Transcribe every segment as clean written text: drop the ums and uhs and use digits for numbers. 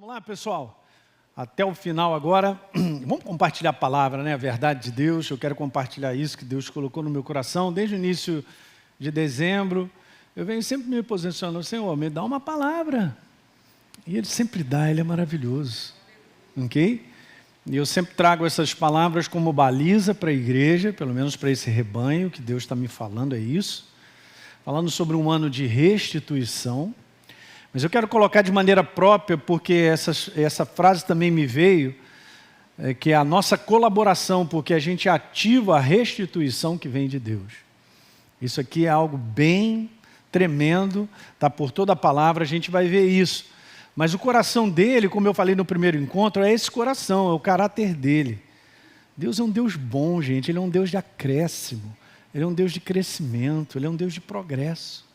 Vamos lá, pessoal. Até o final agora, vamos compartilhar a palavra, né? A verdade de Deus. Eu quero compartilhar isso que Deus colocou no meu coração. Desde o início de dezembro, eu venho sempre me posicionando, Senhor, me dá uma palavra. E Ele sempre dá, Ele é maravilhoso. Ok? E eu sempre trago essas palavras como baliza para a igreja, pelo menos para esse rebanho, que Deus está me falando, é isso. Falando sobre um ano de restituição. Mas eu quero colocar de maneira própria, porque essa frase também me veio, que é a nossa colaboração, porque a gente ativa a restituição que vem de Deus. Isso aqui é algo bem tremendo, está por toda a palavra, a gente vai ver isso. Mas o coração dele, como eu falei no primeiro encontro, é esse coração, é o caráter dele. Deus é um Deus bom, gente, Ele é um Deus de acréscimo, Ele é um Deus de crescimento, Ele é um Deus de progresso.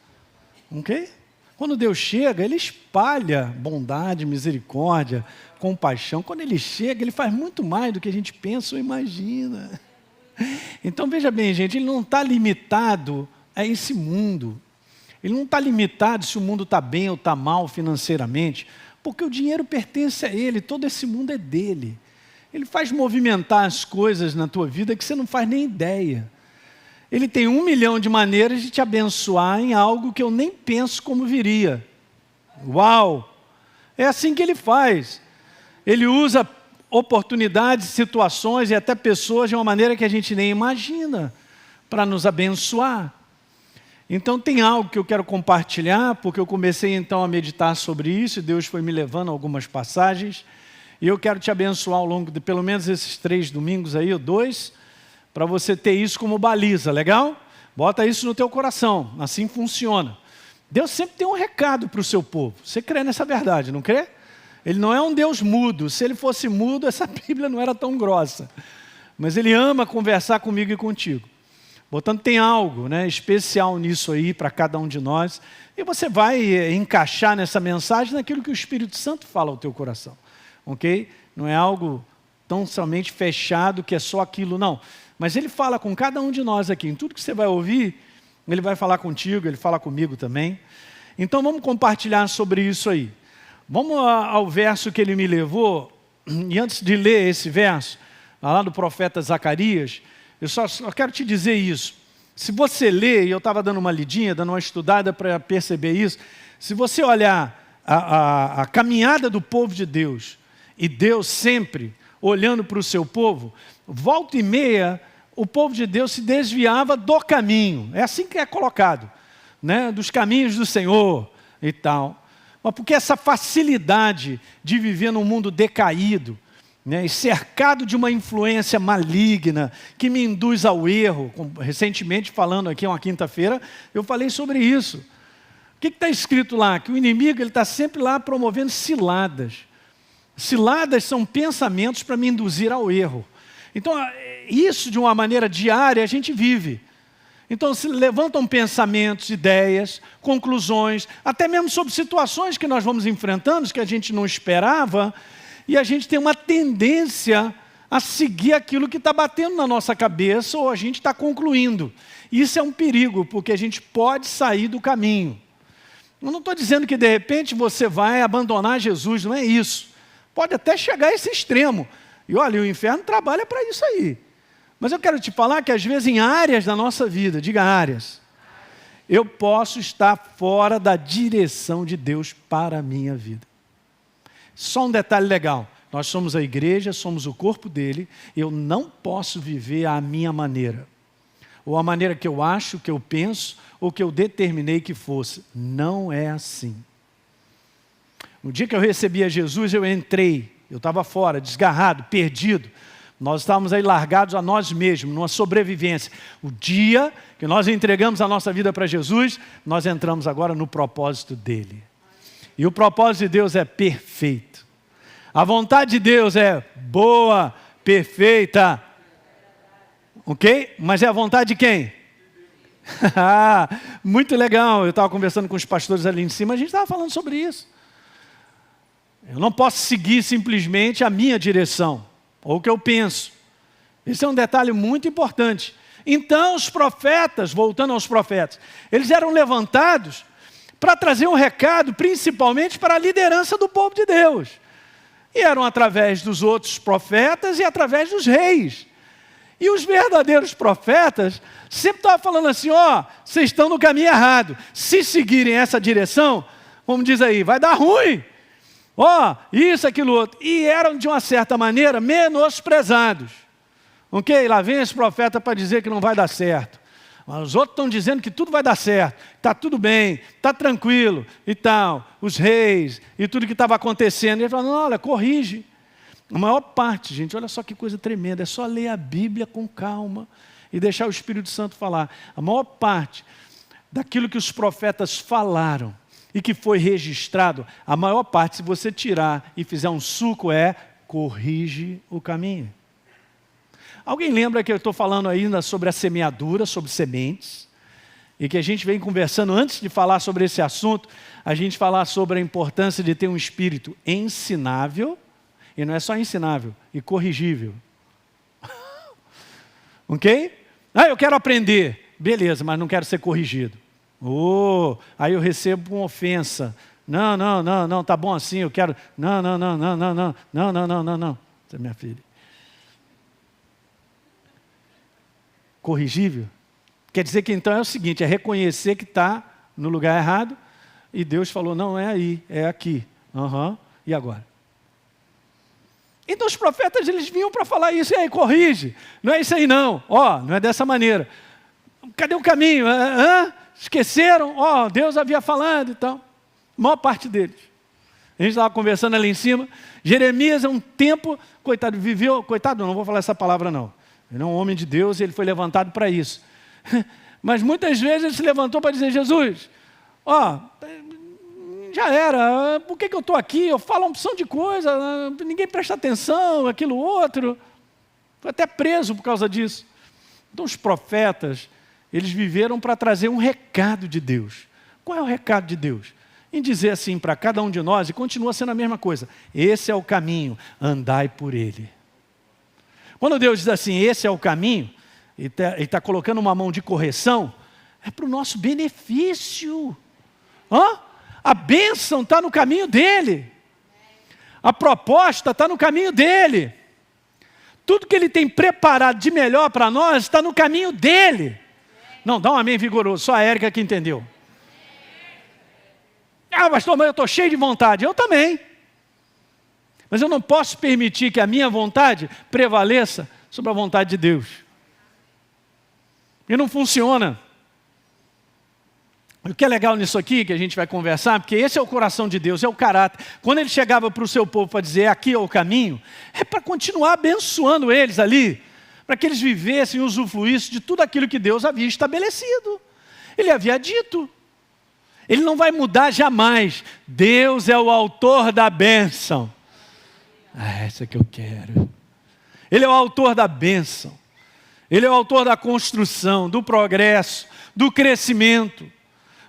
Ok? Quando Deus chega, Ele espalha bondade, misericórdia, compaixão. Quando Ele chega, Ele faz muito mais do que a gente pensa ou imagina. Então, veja bem, gente, Ele não está limitado a esse mundo. Ele não está limitado se o mundo está bem ou está mal financeiramente, porque o dinheiro pertence a Ele, todo esse mundo é dele. Ele faz movimentar as coisas na tua vida que você não faz nem ideia. Ele tem 1 milhão de maneiras de te abençoar em algo que eu nem penso como viria. Uau! É assim que Ele faz. Ele usa oportunidades, situações e até pessoas de uma maneira que a gente nem imagina para nos abençoar. Então tem algo que eu quero compartilhar, porque eu comecei então a meditar sobre isso e Deus foi me levando a algumas passagens. E eu quero te abençoar ao longo de pelo menos esses 3 domingos aí, ou 2, para você ter isso como baliza, legal? Bota isso no teu coração, assim funciona. Deus sempre tem um recado para o seu povo. Você crê nessa verdade, não crê? Ele não é um Deus mudo. Se Ele fosse mudo, essa Bíblia não era tão grossa. Mas Ele ama conversar comigo e contigo. Portanto, tem algo, né, especial nisso aí para cada um de nós. E você vai encaixar nessa mensagem naquilo que o Espírito Santo fala ao teu coração. Ok? Não é algo tão somente fechado que é só aquilo, não. Mas Ele fala com cada um de nós aqui. Em tudo que você vai ouvir, Ele vai falar contigo, Ele fala comigo também. Então vamos compartilhar sobre isso aí. Vamos ao verso que Ele me levou. E antes de ler esse verso, lá do profeta Zacarias, eu só quero te dizer isso. Se você ler, e eu estava dando uma lidinha, dando uma estudada para perceber isso, se você olhar a caminhada do povo de Deus, e Deus sempre olhando para o seu povo, volta e meia, o povo de Deus se desviava do caminho. É assim que é colocado, né? Dos caminhos do Senhor e tal. Mas porque essa facilidade de viver num mundo decaído, né, e cercado de uma influência maligna que me induz ao erro. Recentemente, falando aqui uma quinta-feira, eu falei sobre isso. O que está escrito lá? Que o inimigo está sempre lá promovendo ciladas. Ciladas são pensamentos para me induzir ao erro. Então, isso de uma maneira diária a gente vive. Então, se levantam pensamentos, ideias, conclusões, até mesmo sobre situações que nós vamos enfrentando, que a gente não esperava, e a gente tem uma tendência a seguir aquilo que está batendo na nossa cabeça ou a gente está concluindo. Isso é um perigo, porque a gente pode sair do caminho. Eu não estou dizendo que de repente você vai abandonar Jesus, não é isso. Pode até chegar a esse extremo. E olha, o inferno trabalha para isso aí. Mas eu quero te falar que às vezes em áreas da nossa vida, diga áreas, eu posso estar fora da direção de Deus para a minha vida. Só um detalhe legal, nós somos a igreja, somos o corpo dele, eu não posso viver à minha maneira, ou a maneira que eu acho, que eu penso, ou que eu determinei que fosse. Não é assim. No dia que eu recebi a Jesus, eu entrei, eu estava fora, desgarrado, perdido, nós estávamos aí largados a nós mesmos, numa sobrevivência. O dia que nós entregamos a nossa vida para Jesus, nós entramos agora no propósito dele. E o propósito de Deus é perfeito. A vontade de Deus é boa, perfeita. Ok? Mas é a vontade de quem? Muito legal. Eu estava conversando com os pastores ali em cima, a gente estava falando sobre isso. Eu não posso seguir simplesmente a minha direção, ou o que eu penso. Esse é um detalhe muito importante. Então os profetas, voltando aos profetas, eles eram levantados para trazer um recado, principalmente para a liderança do povo de Deus. E eram através dos outros profetas e através dos reis. E os verdadeiros profetas sempre estavam falando assim, vocês estão no caminho errado. Se seguirem essa direção, como diz aí, vai dar ruim. Isso, aquilo, outro. E eram, de uma certa maneira, menosprezados. Ok? Lá vem esse profeta para dizer que não vai dar certo. Mas os outros estão dizendo que tudo vai dar certo. Está tudo bem, está tranquilo e tal. Os reis e tudo que estava acontecendo. E ele falou, não, olha, corrige. A maior parte, gente, olha só que coisa tremenda. É só ler a Bíblia com calma e deixar o Espírito Santo falar. A maior parte daquilo que os profetas falaram e que foi registrado, a maior parte, se você tirar e fizer um suco, corrige o caminho. Alguém lembra que eu estou falando ainda sobre a semeadura, sobre sementes? E que a gente vem conversando, antes de falar sobre esse assunto, a gente falar sobre a importância de ter um espírito ensinável, e não é só ensinável, e corrigível. Ok? Eu quero aprender. Beleza, mas não quero ser corrigido. Aí eu recebo uma ofensa. Não, tá bom assim, eu quero... Não. Você é minha filha. Corrigível? Quer dizer que então é o seguinte, é reconhecer que está no lugar errado, e Deus falou, não é aí, é aqui. E agora? Então os profetas, eles vinham para falar isso, e aí, corrige. Não é isso aí não, não é dessa maneira. Cadê o caminho? Esqueceram? Deus havia falado e tal. A maior parte deles. A gente estava conversando ali em cima. Jeremias é um tempo, coitado, não vou falar essa palavra não. Ele é um homem de Deus e ele foi levantado para isso. Mas muitas vezes ele se levantou para dizer, Jesus, já era, por que eu estou aqui? Eu falo uma opção de coisa, ninguém presta atenção, aquilo outro. Foi até preso por causa disso. Então os profetas, eles viveram para trazer um recado de Deus. Qual é o recado de Deus? Em dizer assim para cada um de nós, e continua sendo a mesma coisa, esse é o caminho, andai por ele. Quando Deus diz assim, esse é o caminho, e está colocando uma mão de correção, é para o nosso benefício. A bênção está no caminho dele. A proposta está no caminho dele. Tudo que ele tem preparado de melhor para nós está no caminho dele. Não, dá um amém vigoroso, só a Érica que entendeu. Pastor, mas eu estou cheio de vontade. Eu também. Mas eu não posso permitir que a minha vontade prevaleça sobre a vontade de Deus. E não funciona. O que é legal nisso aqui, que a gente vai conversar, porque esse é o coração de Deus, é o caráter. Quando ele chegava para o seu povo para dizer, aqui é o caminho, é para continuar abençoando eles ali, para que eles vivessem e usufruíssem de tudo aquilo que Deus havia estabelecido. Ele havia dito. Ele não vai mudar jamais. Deus é o autor da bênção. Essa que eu quero. Ele é o autor da bênção. Ele é o autor da construção, do progresso, do crescimento,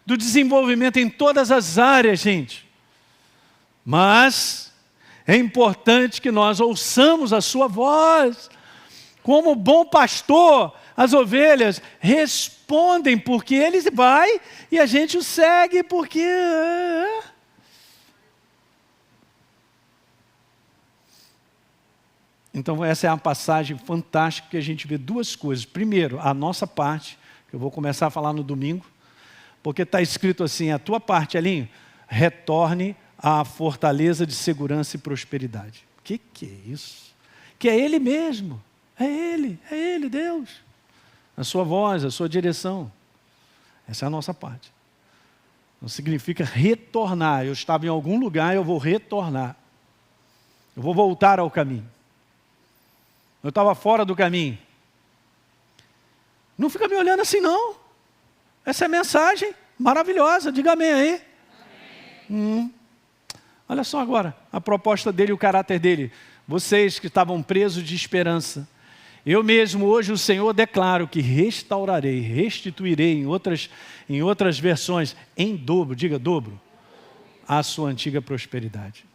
do desenvolvimento em todas as áreas, gente. Mas é importante que nós ouçamos a sua voz. Como bom pastor, as ovelhas respondem porque ele vai e a gente o segue porque... Então essa é uma passagem fantástica que a gente vê duas coisas. Primeiro, a nossa parte, que eu vou começar a falar no domingo, porque está escrito assim, a tua parte, Elinho, retorne à fortaleza de segurança e prosperidade. O que é isso? Que é Ele mesmo, é Ele, Deus. A sua voz, a sua direção. Essa é a nossa parte. Não significa retornar. Eu estava em algum lugar, eu vou retornar. Eu vou voltar ao caminho. Eu estava fora do caminho. Não fica me olhando assim, não. Essa é a mensagem maravilhosa. Diga amém aí. Amém. Olha só agora a proposta dele e o caráter dele. Vocês que estavam presos de esperança. Eu mesmo hoje o Senhor declaro que restaurarei, restituirei em outras versões, em dobro, diga dobro, a sua antiga prosperidade.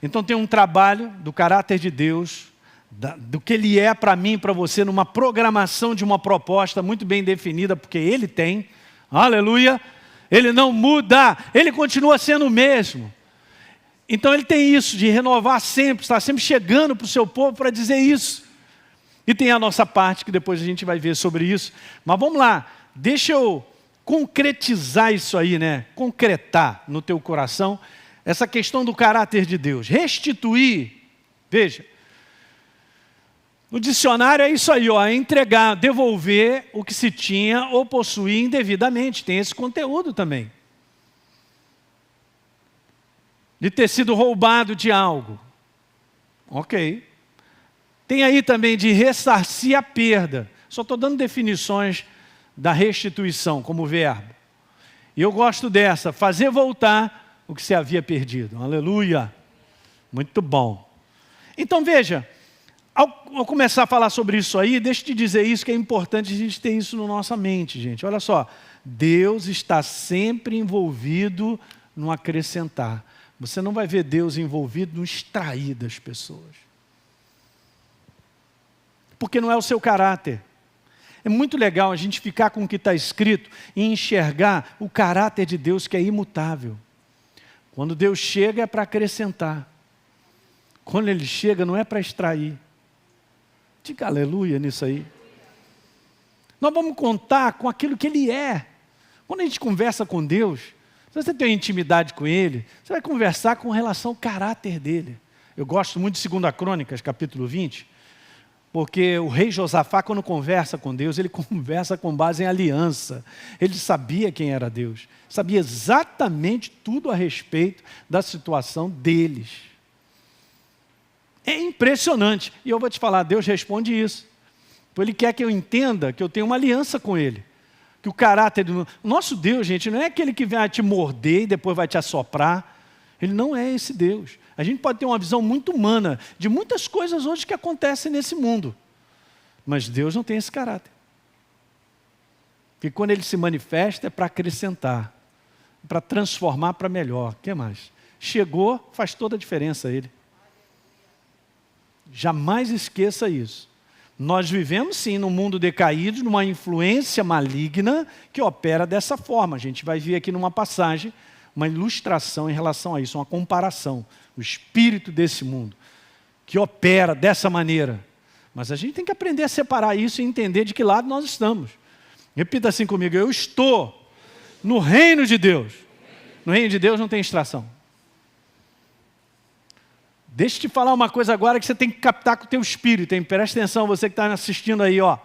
Então tem um trabalho do caráter de Deus, do que Ele é para mim e para você, numa programação de uma proposta muito bem definida, porque Ele tem, aleluia, Ele não muda, Ele continua sendo o mesmo. Então ele tem isso de renovar sempre, está sempre chegando para o seu povo para dizer isso. E tem a nossa parte, que depois a gente vai ver sobre isso. Mas vamos lá, deixa eu concretizar isso aí, né? Concretar no teu coração essa questão do caráter de Deus. Restituir, veja, no dicionário é isso aí, ó, é entregar, devolver o que se tinha ou possuía indevidamente. Tem esse conteúdo também. De ter sido roubado de algo. Ok. Tem aí também de ressarcir a perda. Só estou dando definições da restituição como verbo. E eu gosto dessa, fazer voltar o que se havia perdido. Aleluia. Muito bom. Então veja, ao começar a falar sobre isso aí, deixa eu te dizer isso, que é importante a gente ter isso na nossa mente, gente. Olha só, Deus está sempre envolvido no acrescentar. Você não vai ver Deus envolvido no extrair das pessoas. Porque não é o seu caráter. É muito legal a gente ficar com o que está escrito e enxergar o caráter de Deus, que é imutável. Quando Deus chega é para acrescentar. Quando Ele chega não é para extrair. Diga aleluia nisso aí. Nós vamos contar com aquilo que Ele é. Quando a gente conversa com Deus, se você tem intimidade com Ele, você vai conversar com relação ao caráter dEle. Eu gosto muito de 2 Crônicas, capítulo 20, porque o rei Josafá, quando conversa com Deus, ele conversa com base em aliança. Ele sabia quem era Deus, sabia exatamente tudo a respeito da situação deles. É impressionante. E eu vou te falar, Deus responde isso. Ele quer que eu entenda que eu tenho uma aliança com Ele. Que o caráter do nosso Deus, gente, não é aquele que vai te morder e depois vai te assoprar. Ele não é esse Deus. A gente pode ter uma visão muito humana de muitas coisas hoje que acontecem nesse mundo. Mas Deus não tem esse caráter. Porque quando Ele se manifesta é para acrescentar, para transformar para melhor. O que mais? Chegou, faz toda a diferença Ele. Jamais esqueça isso. Nós vivemos sim num mundo decaído, numa influência maligna que opera dessa forma. A gente vai ver aqui numa passagem uma ilustração em relação a isso, uma comparação. O espírito desse mundo que opera dessa maneira. Mas a gente tem que aprender a separar isso e entender de que lado nós estamos. Repita assim comigo, eu estou no reino de Deus. No reino de Deus não tem extração. Deixa eu te falar uma coisa agora que você tem que captar com o teu espírito, hein? Presta atenção, você que está me assistindo aí, ó.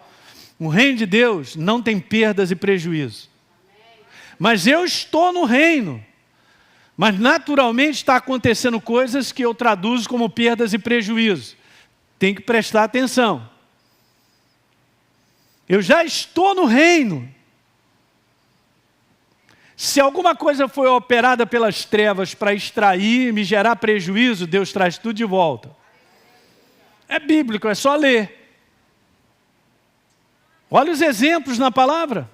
O reino de Deus não tem perdas e prejuízos. Mas eu estou no reino. Mas naturalmente está acontecendo coisas que eu traduzo como perdas e prejuízos. Tem que prestar atenção. Eu já estou no reino. Se alguma coisa foi operada pelas trevas para extrair e me gerar prejuízo, Deus traz tudo de volta. É bíblico, é só ler. Olha os exemplos na palavra.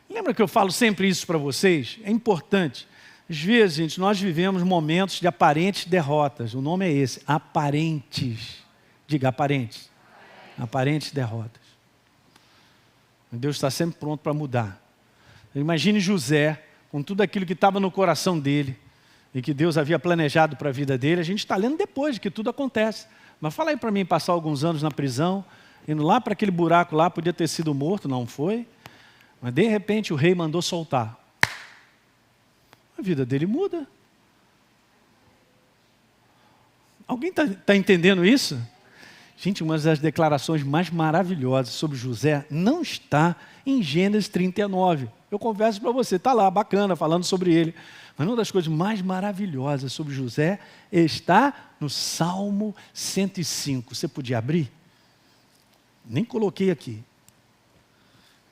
Lembra que eu falo sempre isso para vocês? É importante. Às vezes, gente, nós vivemos momentos de aparentes derrotas. O nome é esse, aparentes. Diga, aparentes. Aparentes derrotas. Deus está sempre pronto para mudar. Imagine José, com tudo aquilo que estava no coração dele, e que Deus havia planejado para a vida dele. A gente está lendo depois de que tudo acontece. Mas fala aí para mim, passar alguns anos na prisão, indo lá para aquele buraco lá, podia ter sido morto, não foi. Mas de repente o rei mandou soltar. A vida dele muda. Alguém está entendendo isso? Gente, uma das declarações mais maravilhosas sobre José não está em Gênesis 39. Eu confesso para você, está lá, bacana, falando sobre ele. Mas uma das coisas mais maravilhosas sobre José está no Salmo 105. Você podia abrir? Nem coloquei aqui.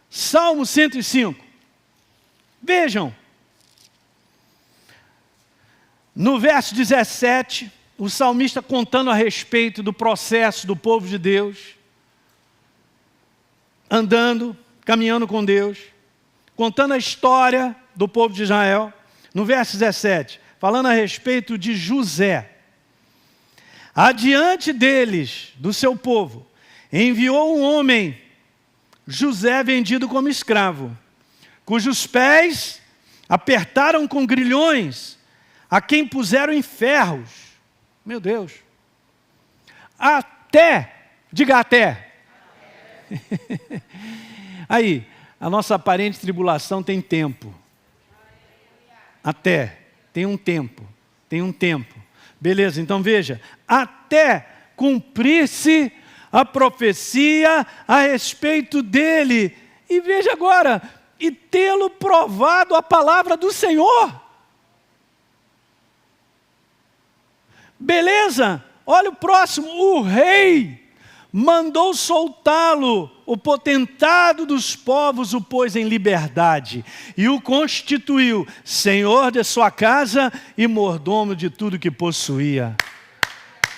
Salmo 105. Vejam. No verso 17... o salmista contando a respeito do processo do povo de Deus, andando, caminhando com Deus, contando a história do povo de Israel. No verso 17, falando a respeito de José. Adiante deles, do seu povo, enviou um homem, José vendido como escravo, cujos pés Apertaram com grilhões a quem puseram em ferros. Meu Deus. Diga até. Aí, a nossa aparente tribulação tem tempo. Tem um tempo. Beleza, então veja. Até cumprir-se a profecia a respeito dele. E veja agora, e tê-lo provado a palavra do Senhor. Beleza, olha o próximo, o rei mandou soltá-lo, o potentado dos povos o pôs em liberdade e o constituiu senhor de sua casa e mordomo de tudo que possuía.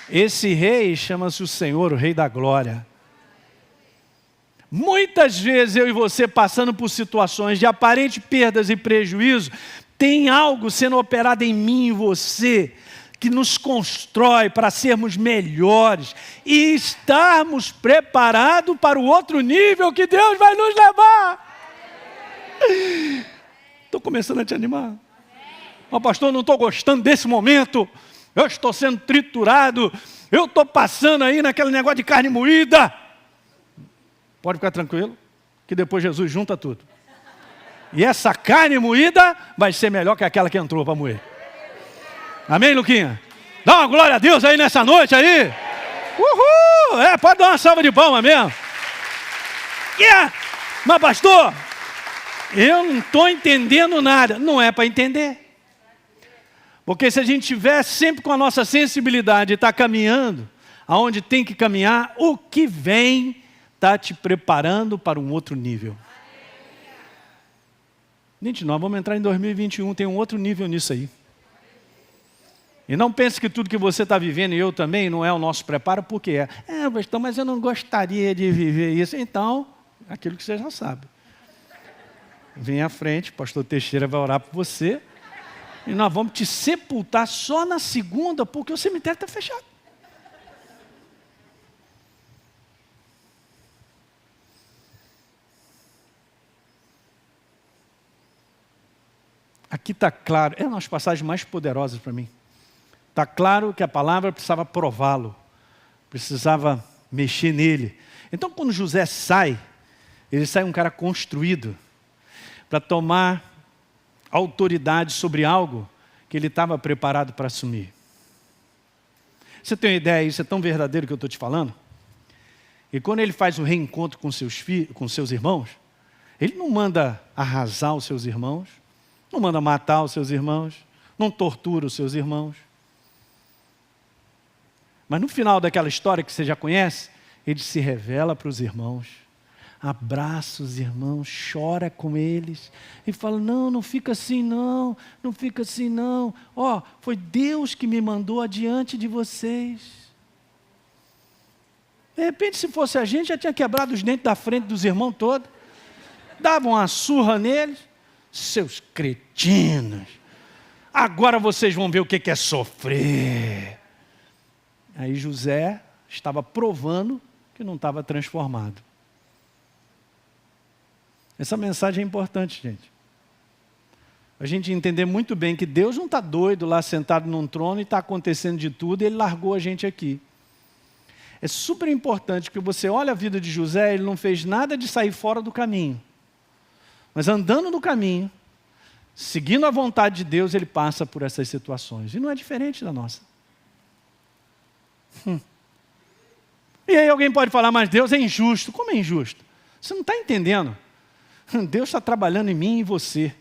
Esse rei chama-se o Senhor, o Rei da Glória. Muitas vezes eu e você passando por situações de aparente perdas e prejuízo, tem algo sendo operado em mim e você que nos constrói para sermos melhores e estarmos preparados para o outro nível que Deus vai nos levar. Estou começando a te animar. Mas pastor, não estou gostando desse momento. Eu estou sendo triturado. Eu estou passando aí naquele negócio de carne moída. Pode ficar tranquilo, que depois Jesus junta tudo. E essa carne moída vai ser melhor que aquela que entrou para moer. Amém, Luquinha? Dá uma glória a Deus aí nessa noite aí. Uhul! Pode dar uma salva de palmas mesmo. Yeah! Mas pastor, eu não estou entendendo nada. Não é para entender. Porque se a gente estiver sempre com a nossa sensibilidade e está caminhando aonde tem que caminhar, o que vem está te preparando para um outro nível. Gente, nós vamos entrar em 2021, tem um outro nível nisso aí. E não pense que tudo que você está vivendo e eu também não é o nosso preparo, porque pastor, mas eu não gostaria de viver isso. Então, aquilo que você já sabe. Vem à frente, pastor Teixeira vai orar por você. E nós vamos te sepultar só na segunda, porque o cemitério está fechado. Aqui está claro, é uma das passagens mais poderosas para mim. Está claro que a palavra precisava prová-lo, precisava mexer nele. Então, quando José sai, ele sai um cara construído para tomar autoridade sobre algo que ele estava preparado para assumir. Você tem uma ideia, isso é tão verdadeiro que eu estou te falando? E quando ele faz o reencontro com seus irmãos, ele não manda arrasar os seus irmãos, não manda matar os seus irmãos, não tortura os seus irmãos. Mas no final daquela história que você já conhece, ele se revela para os irmãos, abraça os irmãos, chora com eles e fala, não fica assim não, não fica assim não. Foi Deus que me mandou adiante de vocês. De repente, se fosse a gente, já tinha quebrado os dentes da frente dos irmãos todos, dava uma surra neles, seus cretinos, agora vocês vão ver o que é sofrer. Aí José estava provando que não estava transformado. Essa mensagem é importante, gente. A gente entender muito bem que Deus não está doido lá sentado num trono e está acontecendo de tudo e Ele largou a gente aqui. É super importante que você olhe a vida de José, ele não fez nada de sair fora do caminho. Mas andando no caminho, seguindo a vontade de Deus, ele passa por essas situações. E não é diferente da nossa. E aí alguém pode falar, mas Deus é injusto. Como é injusto? Você não está entendendo. Deus está trabalhando em mim e em você.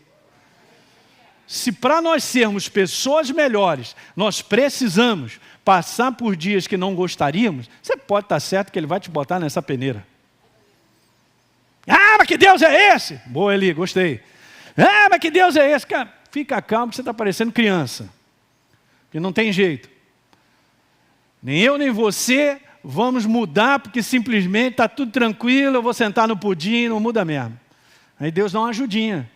Se para nós sermos pessoas melhores, nós precisamos passar por dias que não gostaríamos, você pode estar certo que Ele vai te botar nessa peneira. Mas que Deus é esse? Boa, Eli, gostei. Mas que Deus é esse? Cara, fica calmo que você está parecendo criança. Que não tem jeito. Nem eu, nem você vamos mudar, porque simplesmente está tudo tranquilo, eu vou sentar no pudim, não muda mesmo. Aí Deus dá uma ajudinha.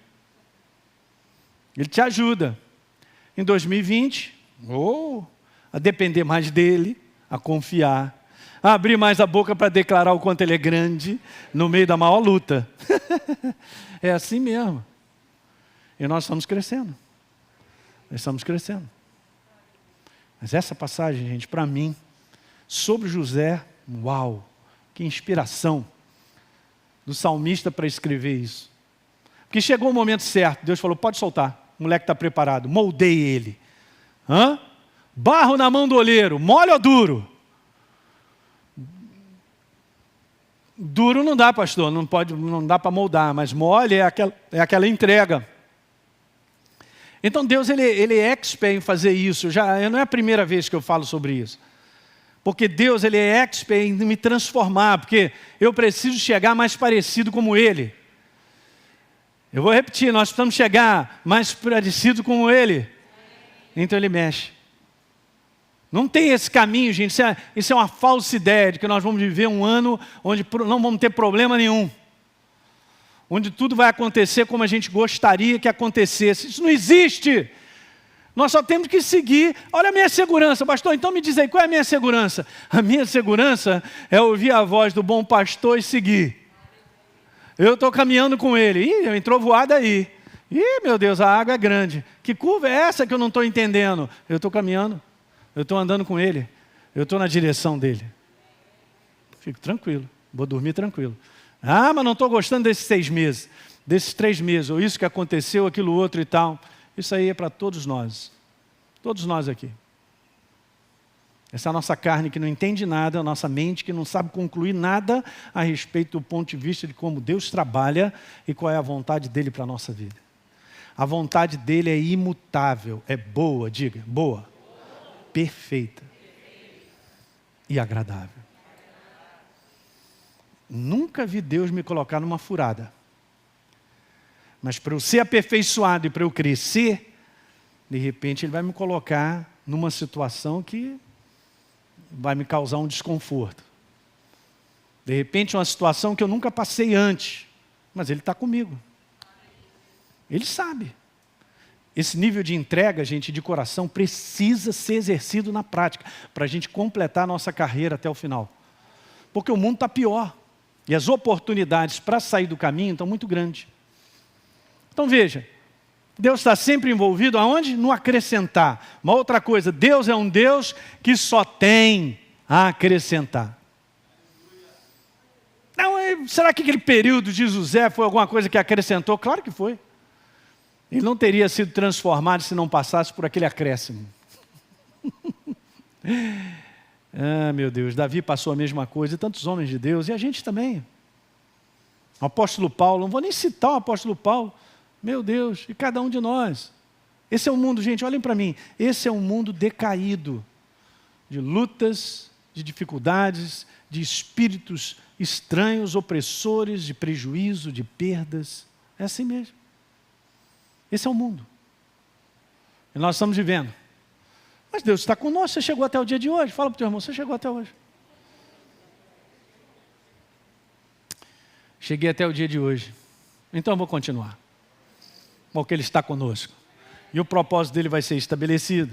Ele te ajuda. Em 2020, a depender mais dele, a confiar, a abrir mais a boca para declarar o quanto ele é grande, no meio da maior luta. É assim mesmo. E nós estamos crescendo. Nós estamos crescendo. Mas essa passagem, gente, para mim, sobre José, uau, que inspiração do salmista para escrever isso. Porque chegou o momento certo, Deus falou, pode soltar, o moleque está preparado, moldei ele. Barro na mão do olheiro, mole ou duro? Duro não dá, pastor, não dá para moldar, mas mole é aquela entrega. Então Deus ele é expert em fazer isso. Não é a primeira vez que eu falo sobre isso. Porque Deus ele é expert em me transformar, porque eu preciso chegar mais parecido como Ele. Eu vou repetir, nós precisamos chegar mais parecido como Ele. Então Ele mexe. Não tem esse caminho, gente. Isso é uma falsa ideia de que nós vamos viver um ano onde não vamos ter problema nenhum. Onde tudo vai acontecer como a gente gostaria que acontecesse. Isso não existe. Nós só temos que seguir. Olha a minha segurança, pastor, então me diz aí, qual é a minha segurança? A minha segurança é ouvir a voz do bom pastor e seguir. Eu estou caminhando com ele. Ih, entrou voada aí. Ih, meu Deus, a água é grande. Que curva é essa que eu não estou entendendo? Eu estou caminhando, eu estou andando com ele, eu estou na direção dele. Fico tranquilo, vou dormir tranquilo. Ah, mas não estou gostando desses 6 meses, desses 3 meses, ou isso que aconteceu, aquilo outro e tal. Isso aí é para todos nós aqui. Essa é a nossa carne que não entende nada, a nossa mente que não sabe concluir nada a respeito do ponto de vista de como Deus trabalha e qual é a vontade dele para a nossa vida. A vontade dele é imutável, é boa, diga, boa, perfeita e agradável. Nunca vi Deus me colocar numa furada. Mas para eu ser aperfeiçoado e para eu crescer, de repente Ele vai me colocar numa situação que vai me causar um desconforto. De repente uma situação que eu nunca passei antes, mas Ele está comigo. Ele sabe. Esse nível de entrega, gente, de coração, precisa ser exercido na prática, para a gente completar a nossa carreira até o final. Porque o mundo está pior. E as oportunidades para sair do caminho estão muito grandes. Então veja, Deus está sempre envolvido aonde? No acrescentar. Uma outra coisa, Deus é um Deus que só tem a acrescentar. Não, será que aquele período de José foi alguma coisa que acrescentou? Claro que foi. Ele não teria sido transformado se não passasse por aquele acréscimo. Ah, meu Deus, Davi passou a mesma coisa, e tantos homens de Deus, e a gente também. O apóstolo Paulo, não vou nem citar o apóstolo Paulo, meu Deus, e cada um de nós. Esse é um mundo, gente, olhem para mim, esse é um mundo decaído, de lutas, de dificuldades, de espíritos estranhos, opressores, de prejuízo, de perdas. É assim mesmo. Esse é o mundo. E nós estamos vivendo. Mas Deus está conosco, você chegou até o dia de hoje. Fala para o teu irmão, você chegou até hoje. Cheguei até o dia de hoje. Então eu vou continuar. Porque Ele está conosco. E o propósito dele vai ser estabelecido.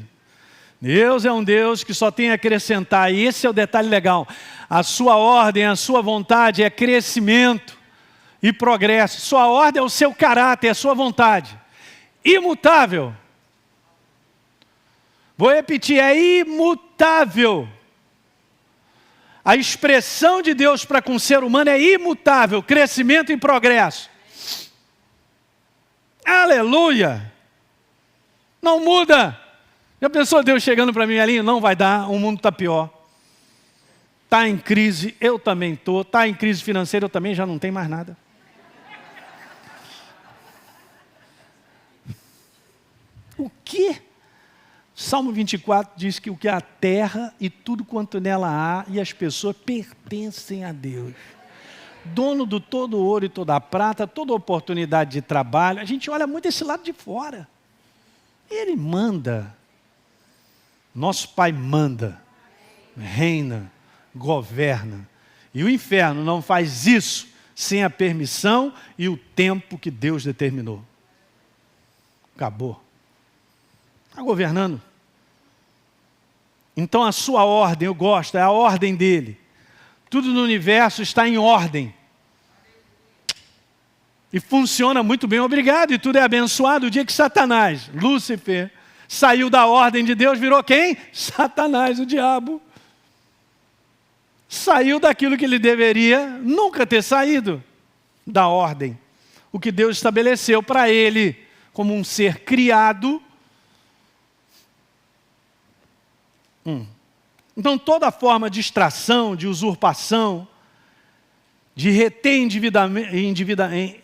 Deus é um Deus que só tem a acrescentar. E esse é o detalhe legal. A sua ordem, a sua vontade é crescimento e progresso. Sua ordem é o seu caráter, é a sua vontade. Imutável. Vou repetir, é imutável. A expressão de Deus para com o ser humano é imutável, crescimento e progresso. Aleluia! Não muda. Já pensou Deus chegando para mim ali? Não vai dar, o mundo está pior. Está em crise, eu também estou. Está em crise financeira, eu também já não tenho mais nada. O quê? Salmo 24 diz que o que a terra e tudo quanto nela há e as pessoas pertencem a Deus. Dono do todo ouro e toda a prata, toda oportunidade de trabalho. A gente olha muito esse lado de fora. Ele manda. Nosso Pai manda, reina, governa. E o inferno não faz isso sem a permissão e o tempo que Deus determinou. Acabou. Está governando. Então a sua ordem, eu gosto, é a ordem dele. Tudo no universo está em ordem. E funciona muito bem, obrigado, e tudo é abençoado. O dia que Satanás, Lúcifer, saiu da ordem de Deus, virou quem? Satanás, o diabo. Saiu daquilo que ele deveria nunca ter saído, da ordem. O que Deus estabeleceu para ele, como um ser criado. Então, toda forma de extração, de usurpação, de reter indevidamente,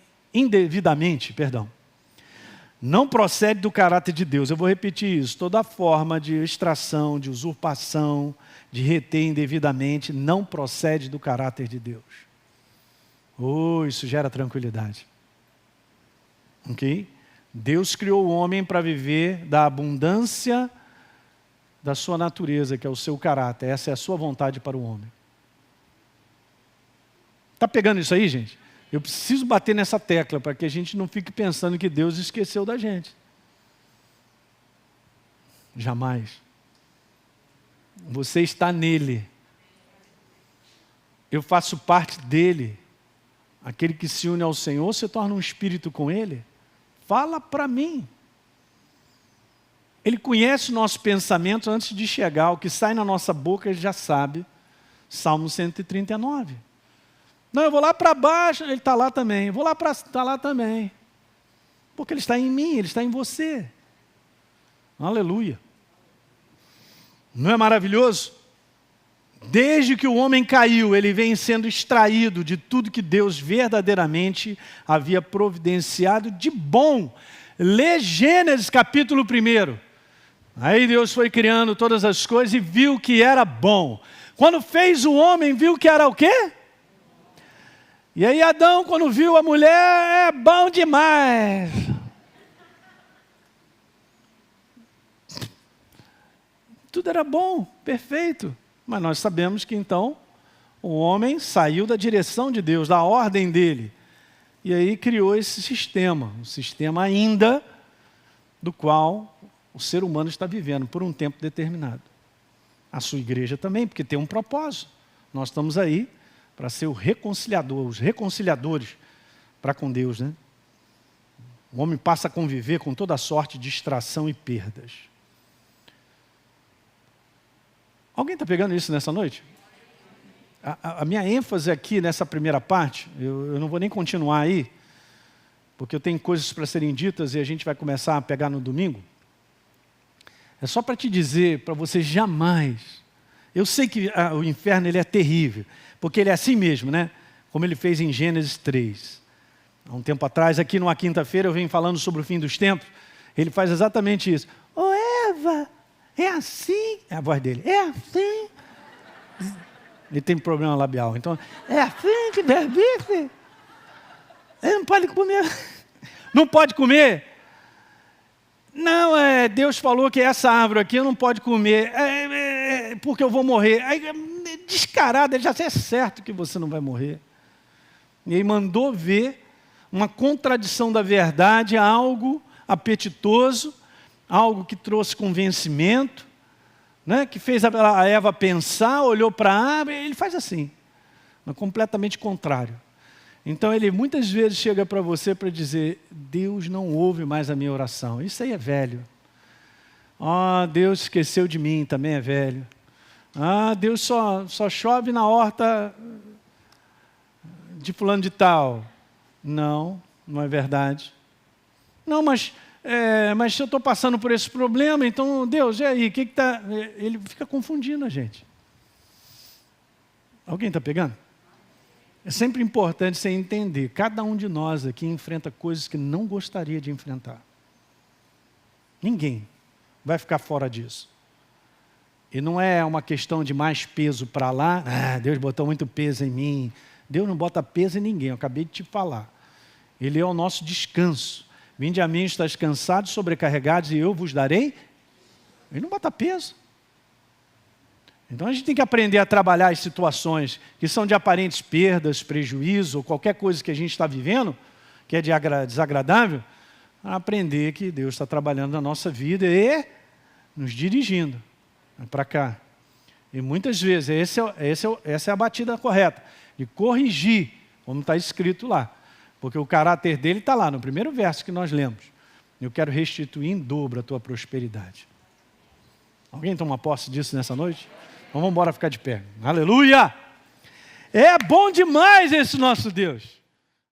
não procede do caráter de Deus. Eu vou repetir isso. Toda forma de extração, de usurpação, de reter indevidamente, não procede do caráter de Deus. Isso gera tranquilidade. Ok? Deus criou o homem para viver da abundância da sua natureza, que é o seu caráter. Essa é a sua vontade para o homem. Está pegando isso aí, gente? Eu preciso bater nessa tecla para que a gente não fique pensando que Deus esqueceu da gente. Jamais. Você está nele. Eu faço parte dele. Aquele que se une ao Senhor se torna um espírito com ele. Fala para mim. Ele conhece o nosso pensamento antes de chegar. O que sai na nossa boca ele já sabe. Salmo 139. Não, eu vou lá para baixo, ele está lá também. Eu vou lá para está lá também. Porque ele está em mim, ele está em você. Aleluia. Não é maravilhoso? Desde que o homem caiu, ele vem sendo extraído de tudo que Deus verdadeiramente havia providenciado de bom. Lê Gênesis capítulo 1. Aí Deus foi criando todas as coisas e viu que era bom. Quando fez o homem, viu que era o quê? E aí Adão, quando viu a mulher, é bom demais. Tudo era bom, perfeito. Mas nós sabemos que então o homem saiu da direção de Deus, da ordem dele. E aí criou esse sistema, um sistema ainda do qual o ser humano está vivendo por um tempo determinado. A sua igreja também, porque tem um propósito. Nós estamos aí para ser o reconciliador, os reconciliadores para com Deus, né? O homem passa a conviver com toda sorte de distração e perdas. Alguém está pegando isso nessa noite? A minha ênfase aqui nessa primeira parte, eu não vou nem continuar aí, porque eu tenho coisas para serem ditas e a gente vai começar a pegar no domingo. É só para te dizer, para você jamais... Eu sei que o inferno ele é terrível, porque ele é assim mesmo, né? Como ele fez em Gênesis 3. Há um tempo atrás, aqui numa quinta-feira, eu venho falando sobre o fim dos tempos. Ele faz exatamente isso. Ô Eva, é assim? É a voz dele. É assim? Ele tem problema labial. Então, é assim que berbice? Ele não pode comer. Não pode comer? Não, Deus falou que essa árvore aqui eu não pode comer, porque eu vou morrer. Aí, descarado, ele já é certo que você não vai morrer. E aí mandou ver uma contradição da verdade, algo apetitoso, algo que trouxe convencimento, né? Que fez a Eva pensar, olhou para a árvore, ele faz assim, mas completamente contrário. Então ele muitas vezes chega para você para dizer, Deus não ouve mais a minha oração. Isso aí é velho. Deus esqueceu de mim, também é velho. Deus só chove na horta de fulano de tal. Não é verdade. Não, mas se eu estou passando por esse problema, então Deus, e aí, o que está... Ele fica confundindo a gente. Alguém está pegando? É sempre importante você entender, cada um de nós aqui enfrenta coisas que não gostaria de enfrentar. Ninguém vai ficar fora disso. E não é uma questão de mais peso para lá, Deus botou muito peso em mim. Deus não bota peso em ninguém, eu acabei de te falar. Ele é o nosso descanso. Vinde a mim, estáis cansados, sobrecarregados, e eu vos darei. Ele não bota peso. Então a gente tem que aprender a trabalhar as situações que são de aparentes perdas, prejuízo, ou qualquer coisa que a gente está vivendo, que é desagradável, a aprender que Deus está trabalhando na nossa vida e nos dirigindo para cá. E muitas vezes, essa é a batida correta, de corrigir, como está escrito lá. Porque o caráter dele está lá no primeiro verso que nós lemos. Eu quero restituir em dobro a tua prosperidade. Alguém toma posse disso nessa noite? Então vamos embora ficar de pé. Aleluia! É bom demais esse nosso Deus.